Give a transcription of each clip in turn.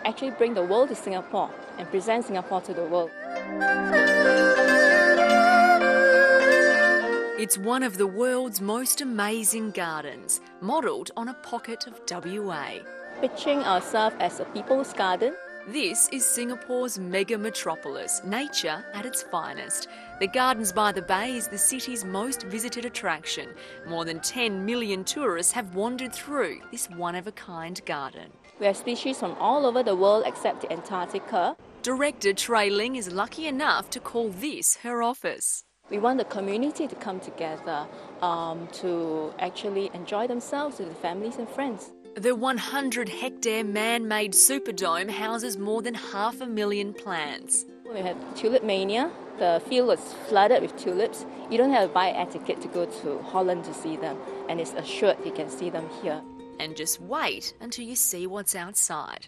actually bring the world to Singapore and present Singapore to the world. It's one of the world's most amazing gardens, modelled on a pocket of WA. Picturing ourselves as a people's garden. This is Singapore's mega metropolis, nature at its finest. The Gardens by the Bay is the city's most visited attraction. More than 10 million tourists have wandered through this one-of-a-kind garden. We have species from all over the world except Antarctica. Director Trey Ling is lucky enough to call this her office. We want the community to come together to actually enjoy themselves with their families and friends. The 100-hectare man-made Superdome houses more than 500,000 plants. We have Tulip Mania. The field was flooded with tulips. You don't have to buy a ticket to go to Holland to see them, and it's assured you can see them here. And just wait until you see what's outside.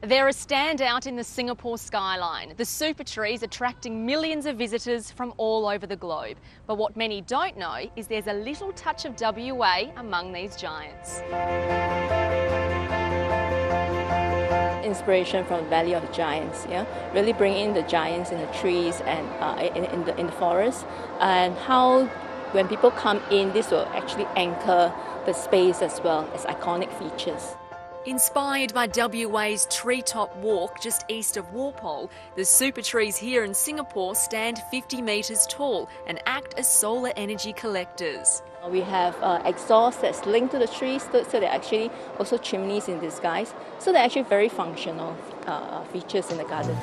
They're a standout in the Singapore skyline, the super trees attracting millions of visitors from all over the globe. But what many don't know is there's a little touch of WA among these giants. Inspiration from the Valley of Giants, really bring in the giants in the trees and in the forest, and how when people come in, this will actually anchor the space as well as iconic features. Inspired by WA's treetop walk just east of Walpole, the super trees here in Singapore stand 50 metres tall and act as solar energy collectors. We have exhaust that's linked to the trees, so they're actually also chimneys in disguise. So they're actually very functional features in the garden.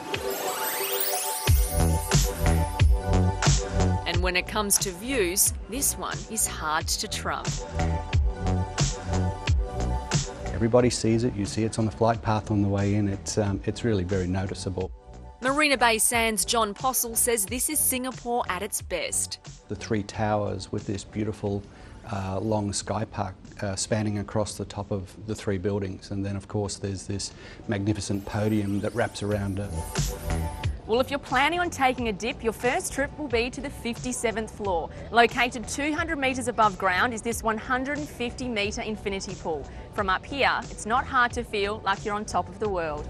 And when it comes to views, this one is hard to trump. Everybody sees it, you see it's on the flight path on the way in, it's really very noticeable. Marina Bay Sands' John Postle says this is Singapore at its best. The three towers with this beautiful long sky park spanning across the top of the three buildings, and then of course there's this magnificent podium that wraps around it. Well, if you're planning on taking a dip, your first trip will be to the 57th floor. Located 200 metres above ground is this 150-metre infinity pool. From up here, it's not hard to feel like you're on top of the world.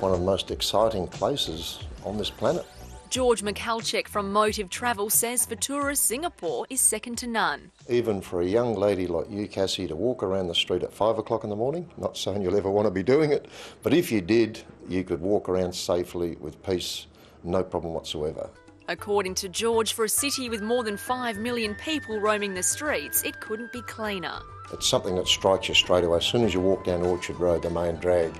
One of the most exciting places on this planet. George McCalchek from Motive Travel says for tourists, Singapore is second to none. Even for a young lady like you, Cassie, to walk around the street at 5 o'clock in the morning, not saying you'll ever want to be doing it, but if you did, you could walk around safely with peace, no problem whatsoever. According to George, for a city with more than 5 million people roaming the streets, it couldn't be cleaner. It's something that strikes you straight away. As soon as you walk down Orchard Road, the main drag,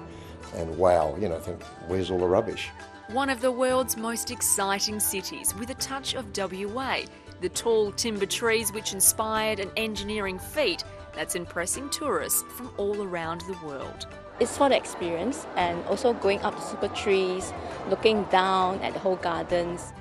and wow, think, where's all the rubbish? One of the world's most exciting cities with a touch of WA. The tall timber trees which inspired an engineering feat that's impressing tourists from all around the world. It's for the experience, and also going up the super trees, looking down at the whole gardens.